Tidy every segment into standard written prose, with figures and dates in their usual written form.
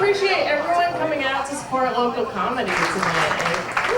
appreciate everyone coming out to support local comedy tonight. If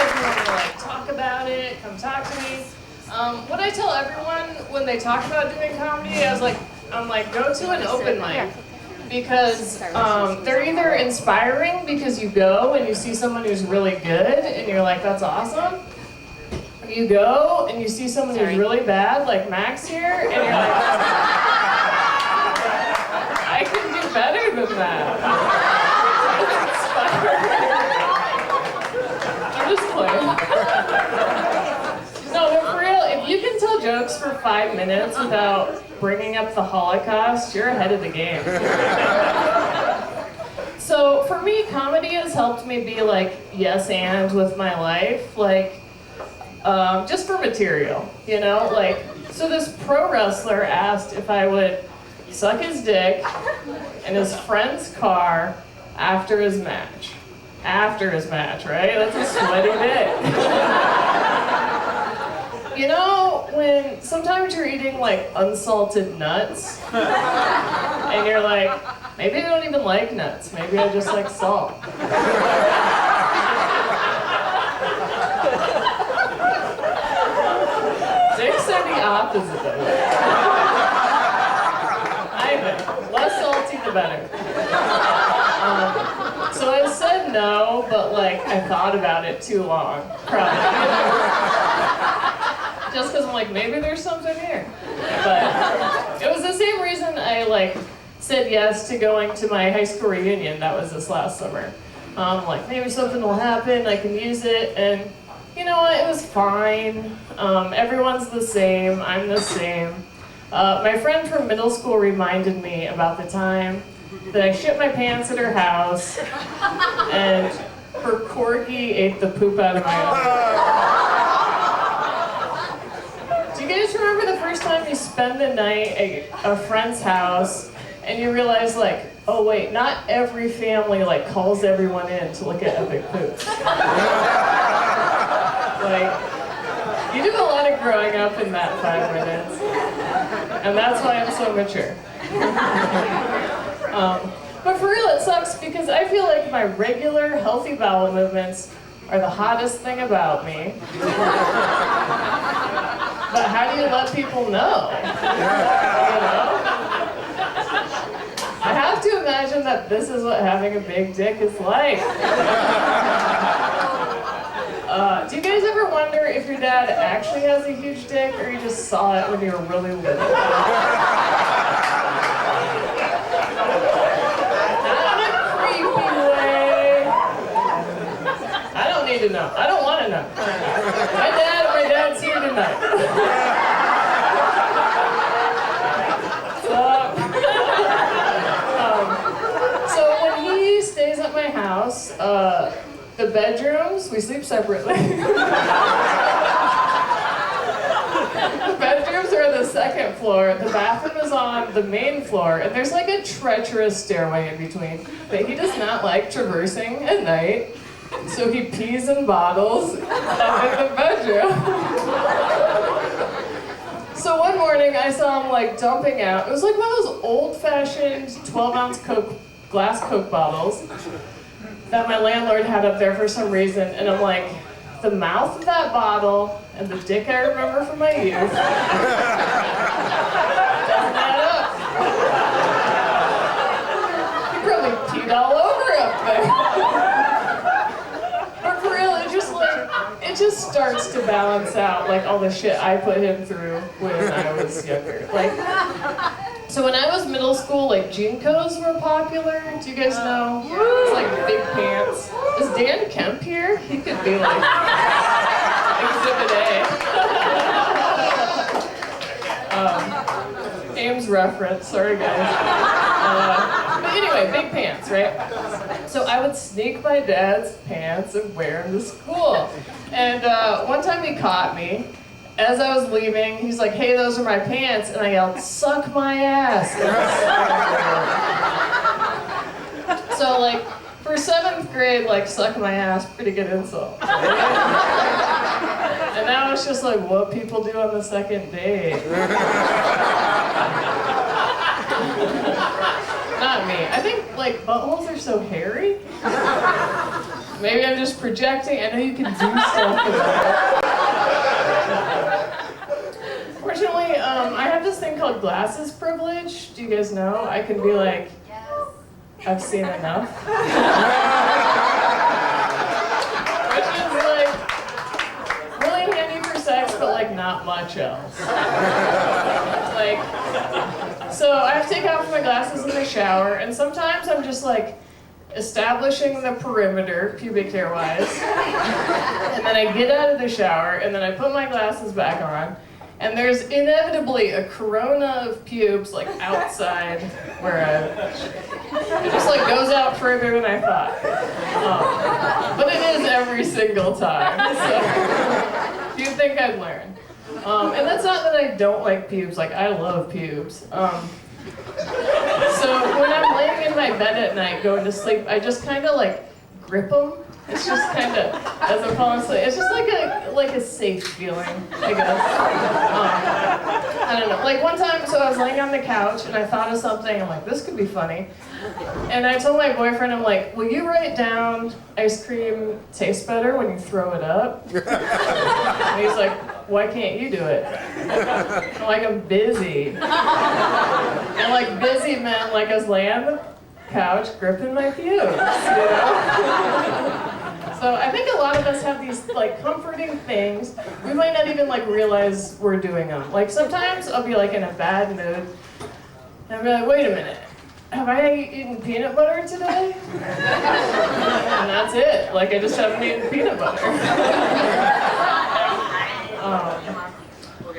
you want to like talk about it, come talk to me. What I tell everyone when they talk about doing comedy, I'm like, go to an open mic. Because they're either inspiring because you go and you see someone who's really good and you're like, that's awesome. Or you go and you see someone who's really bad, like Max here, and you're like, I can do better than that. I'm just playing. No, but for real, if you can tell jokes for 5 minutes without bringing up the Holocaust, you're ahead of the game. So for me, comedy has helped me be like yes and with my life, like just for material, you know, like so this pro wrestler asked if I would suck his dick in his friend's car after his match. After his match, right? That's a sweaty dick. You know, when sometimes you're eating like unsalted nuts, and you're like, maybe I don't even like nuts, maybe I just like salt. Dicks are the opposite of it. I think, less salty the better. So I said no, but like I thought about it too long, probably. Just because I'm like, maybe there's something here. But it was the same reason I like said yes to going to my high school reunion. That was this last summer. Like maybe something will happen, I can use it, and you know what, it was fine. Everyone's the same, I'm the same. My friend from middle school reminded me about the time that I shit my pants at her house and her corgi ate the poop out of my underwear. Do you guys remember the first time you spend the night at a friend's house and you realize like, oh wait, not every family like calls everyone in to look at epic poops. Like, you do a lot of growing up in that 5 minutes. And that's why I'm so mature. But for real, it sucks because I feel like my regular healthy bowel movements are the hottest thing about me. But how do you let people know? You know? I have to imagine that this is what having a big dick is like. Do you guys ever wonder if your dad actually has a huge dick or you just saw it when you were really little? To know. I don't want to know. My dad's here tonight. So when he stays at my house, the bedrooms, we sleep separately. The bedrooms are on the second floor, the bathroom is on the main floor, and there's like a treacherous stairway in between that he does not like traversing at night. So he pees in bottles up in the bedroom. So one morning I saw him like dumping out. It was like one of those old-fashioned 12-ounce glass Coke bottles that my landlord had up there for some reason. And I'm like, the mouth of that bottle and the dick I remember from my youth doesn't add up. He probably peed all over up there. It just starts to balance out like all the shit I put him through when I was younger. Like, so when I was middle school, like Jinkos were popular. Do you guys know? It's like big pants. Is Dan Kemp here? He could be like Exhibit A. Ames reference. Sorry guys. But anyway, big pants, right? So I would sneak my dad's pants and wear them to school. And one time he caught me. As I was leaving, he's like, hey, those are my pants. And I yelled, suck my ass. So like, for 7th grade, like, suck my ass, pretty good insult. And now it's just like what people do on the second date. not me. I think like buttholes are so hairy. Maybe I'm just projecting. I know you can do stuff with it. Fortunately, I have this thing called glasses privilege. Do you guys know? I can be like, I've seen enough. Which is like really handy for sex, but like not much else. Like, so I have to take off my glasses in the shower, and sometimes I'm just like establishing the perimeter, pubic hair wise, and then I get out of the shower, and then I put my glasses back on, and there's inevitably a corona of pubes like outside where it just like goes out further than I thought. But it is every single time, so you'd think I'd learn. And that's not that I don't like pubes, like I love pubes. So when I'm laying in my bed at night going to sleep, I just kind of like grip them. It's just kind of, as I'm falling asleep, it's just like a safe feeling, I guess. I don't know. Like one time, so I was laying on the couch and I thought of something. I'm like, this could be funny. And I told my boyfriend, I'm like, will you write down ice cream tastes better when you throw it up? And he's like, why can't you do it? I'm like, I'm busy. And like busy meant like I was laying on the couch gripping my pubes, you know? So I think a lot of us have these like comforting things. We might not even like realize we're doing them. Like sometimes I'll be like in a bad mood and I'll be like, wait a minute, have I eaten peanut butter today? And that's it. Like I just haven't eaten peanut butter.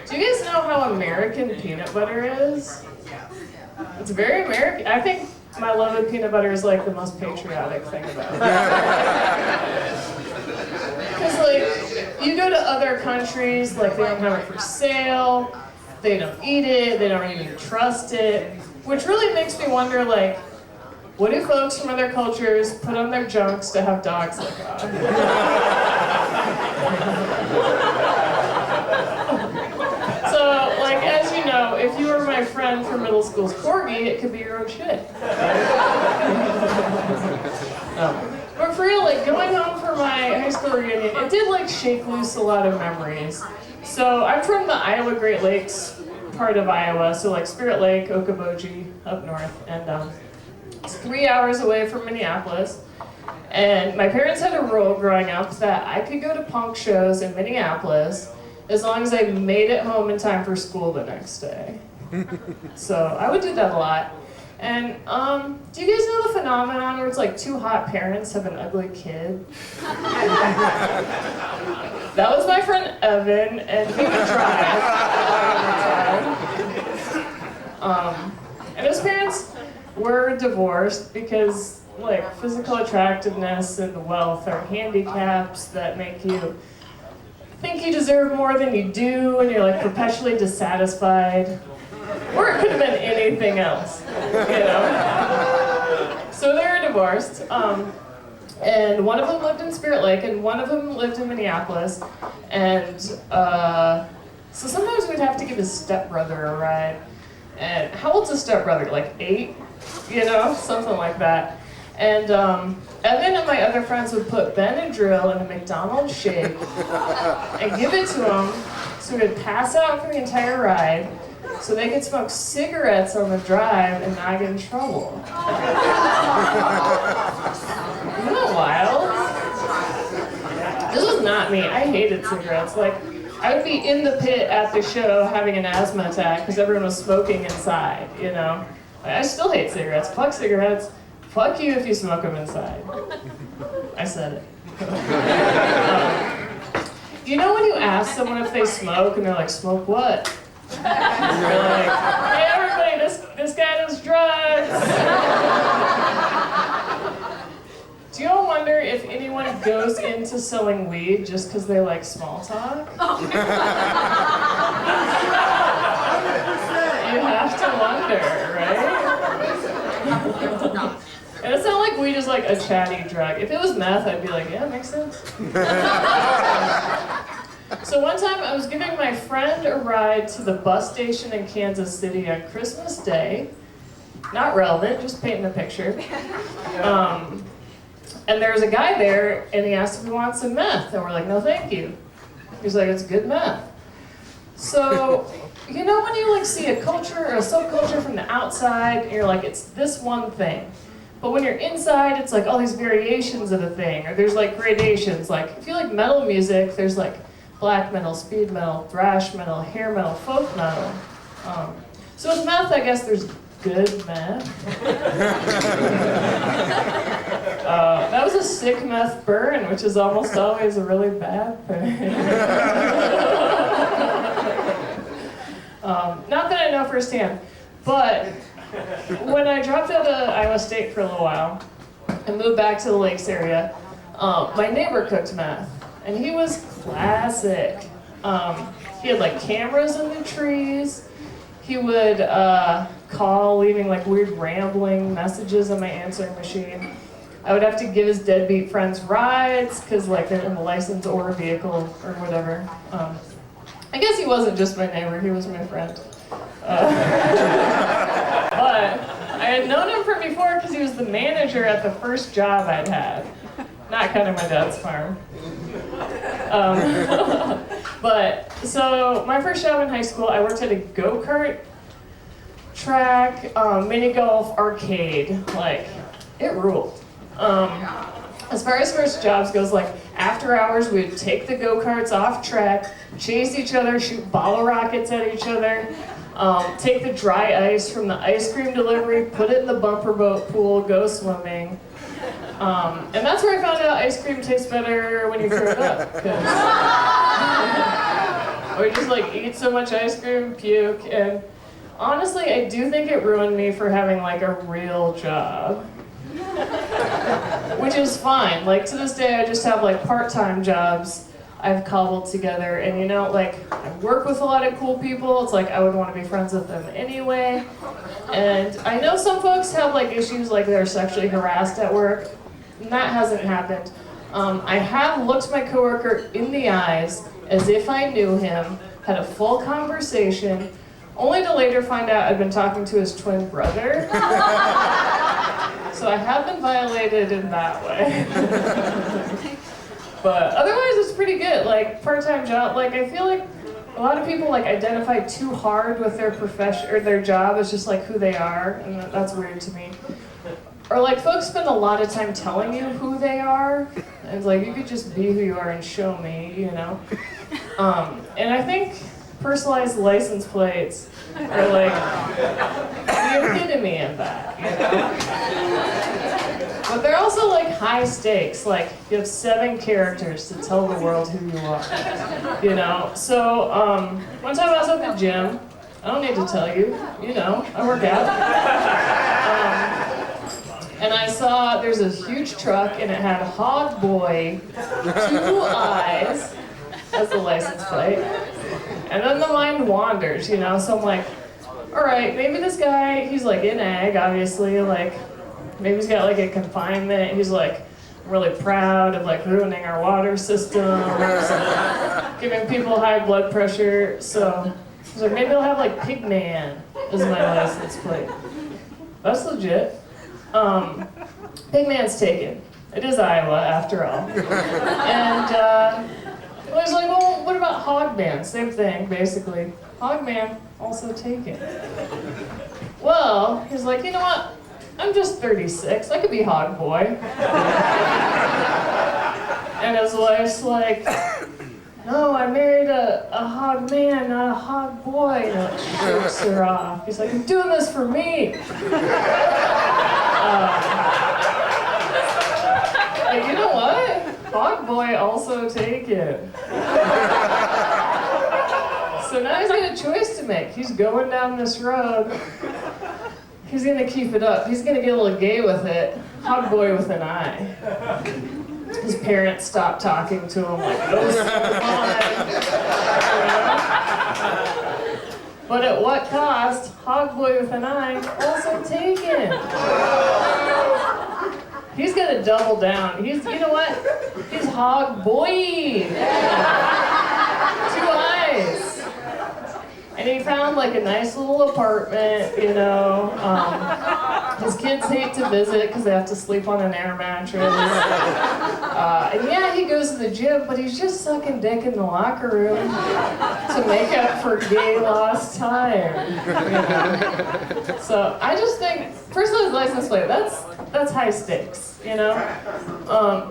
Do you guys know how American peanut butter is? It's very American. I think my love of peanut butter is like the most patriotic thing about it. Because like, you go to other countries, like they don't have it for sale, they don't eat it, they don't even trust it, which really makes me wonder like, what do folks from other cultures put on their junks to have dogs lick on? So, like, as you know, if you were my friend from middle school's corgi, it could be your own shit. But for real, like, going home for my high school reunion, it did, like, shake loose a lot of memories. So, I'm from the Iowa Great Lakes part of Iowa, so, like, Spirit Lake, Okoboji, up north, and it's 3 hours away from Minneapolis. And my parents had a rule growing up that I could go to punk shows in Minneapolis as long as I made it home in time for school the next day. So I would do that a lot. And do you guys know the phenomenon where it's like two hot parents have an ugly kid? That was my friend Evan, and he would drive all the time. And his parents were divorced because like physical attractiveness and wealth are handicaps that make you think you deserve more than you do, and you're like perpetually dissatisfied. Or it could have been anything else, you know? So they were divorced, and one of them lived in Spirit Lake, and one of them lived in Minneapolis, and so sometimes we'd have to give his stepbrother a ride. And how old's his stepbrother? Like 8? You know, something like that. And Evan and my other friends would put Benadryl in a McDonald's shake and give it to him so he would pass out for the entire ride so they could smoke cigarettes on the drive and not get in trouble. Isn't that wild? This was not me. I hated cigarettes. Like, I would be in the pit at the show having an asthma attack because everyone was smoking inside, you know? I still hate cigarettes. Fuck cigarettes. Fuck you if you smoke them inside. I said it. You know when you ask someone if they smoke and they're like, smoke what? You're like, hey everybody, this guy does drugs. Do you all wonder if anyone goes into selling weed just because they like small talk? You have to wonder, right? And it's not like weed is like a chatty drug. If it was meth, I'd be like, yeah, it makes sense. So one time I was giving my friend a ride to the bus station in Kansas City on Christmas Day, Not relevant, just painting a picture. And there was a guy there, and he asked if we want some meth, and we're like, no thank you. He's like, it's good meth. So, you know when you like see a culture or a subculture from the outside, and you're like, it's this one thing. But when you're inside, it's like all these variations of a thing, or there's like gradations. Like, if you like metal music, there's like black metal, speed metal, thrash metal, hair metal, folk metal. So with meth, I guess there's good meth. That was a sick meth burn, which is almost always a really bad thing. Not that I know firsthand, but when I dropped out of Iowa State for a little while and moved back to the Lakes area, my neighbor cooked meth, and he was classic. He had like cameras in the trees. He would call, leaving like weird rambling messages on my answering machine. I would have to give his deadbeat friends rides because like they're in the license or vehicle or whatever. I guess he wasn't just my neighbor, he was my friend. But I had known him from before because he was the manager at the first job I'd had. Not kind of my dad's farm. But, so my first job in high school, I worked at a go-kart track, mini golf arcade. Like, it ruled. As far as first jobs goes, like, after hours, we'd take the go-karts off track, chase each other, shoot bottle rockets at each other, take the dry ice from the ice cream delivery, put it in the bumper boat pool, go swimming. And that's where I found out ice cream tastes better when you throw it up. Or just like eat so much ice cream, puke. And honestly, I do think it ruined me for having like a real job. Which is fine. Like to this day, I just have like part-time jobs I've cobbled together. And you know, like I work with a lot of cool people. It's like I would want to be friends with them anyway. And I know some folks have like issues like they're sexually harassed at work. And that hasn't happened. I have looked my coworker in the eyes as if I knew him, had a full conversation, only to later find out I'd been talking to his twin brother. So I have been violated in that way. But otherwise it's pretty good. Like part-time job, like I feel like a lot of people like identify too hard with their profession or their job as just like who they are, and that's weird to me. Or like folks spend a lot of time telling you who they are, and it's like you could just be who you are and show me, you know. And I think personalized license plates are like the epitome of that, you know. But they're also like high stakes. Like you have 7 characters to tell the world who you are, you know. So one time I was at the gym. I don't need to tell you, you know, I work out. And I saw there's a huge truck and it had Hog Boy, 2 eyes as the license plate. And then the mind wanders, you know, so I'm like, all right, maybe this guy, he's like in ag, obviously, like, maybe he's got like a confinement, he's like really proud of like ruining our water system, giving people high blood pressure, so he's like, maybe I'll have like Pigman as my license plate. That's legit. Pigman's taken. It is Iowa, after all. And I was like, well, what about Hogman? Same thing, basically. Hogman, also taken. Well, he's like, you know what? I'm just 36. I could be Hog Boy. And his wife's like, no, I married a hog man, not a hog boy. And it shoots her off. He's like, I'm doing this for me. Like, you know what? Hog boy also taken. So now he's got a choice to make. He's going down this road. He's gonna keep it up. He's gonna get a little gay with it. Hog boy with an eye. His parents stopped talking to him like, no, but at what cost? Hog boy with an eye also taken. He's gonna double down. You know what? He's hog boy. 2 eyes. And he found like a nice little apartment, you know. His kids hate to visit because they have to sleep on an air mattress. And yeah, he goes to the gym, but he's just sucking dick in the locker room to make up for gay lost time. You know? So I just think, personalized license plate, that's high stakes, you know?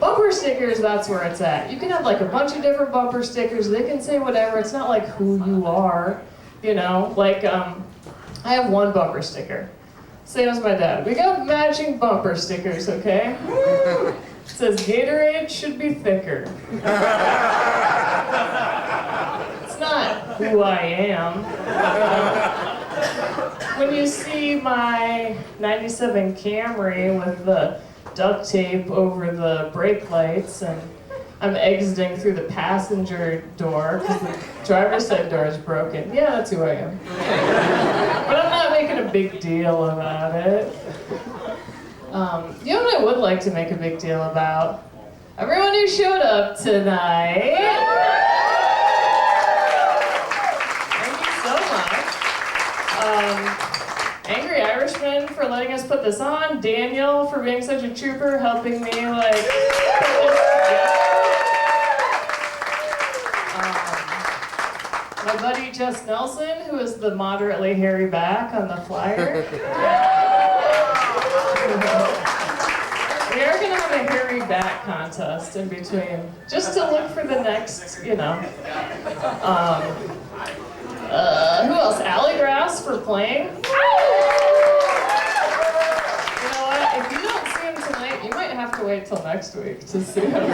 Bumper stickers, that's where it's at. You can have like a bunch of different bumper stickers. They can say whatever. It's not like who you are, you know? Like, I have one bumper sticker. Same as my dad. We got matching bumper stickers, okay? It says Gatorade should be thicker. It's not who I am. When you see my 97 Camry with the duct tape over the brake lights and I'm exiting through the passenger door because the driver's side door is broken. Yeah, that's who I am. But I'm not making a big deal about it. You know what I would like to make a big deal about? Everyone who showed up tonight. Thank you so much. Angry Irishman for letting us put this on. Daniel for being such a trooper, helping me like put this together. My buddy Jess Nelson, who is the moderately hairy back on the flyer. We are going to have a hairy back contest in between, just to look for the next, you know. Who else? Allie Grass for playing. You know what? If you don't see him tonight, you might have to wait till next week to see him.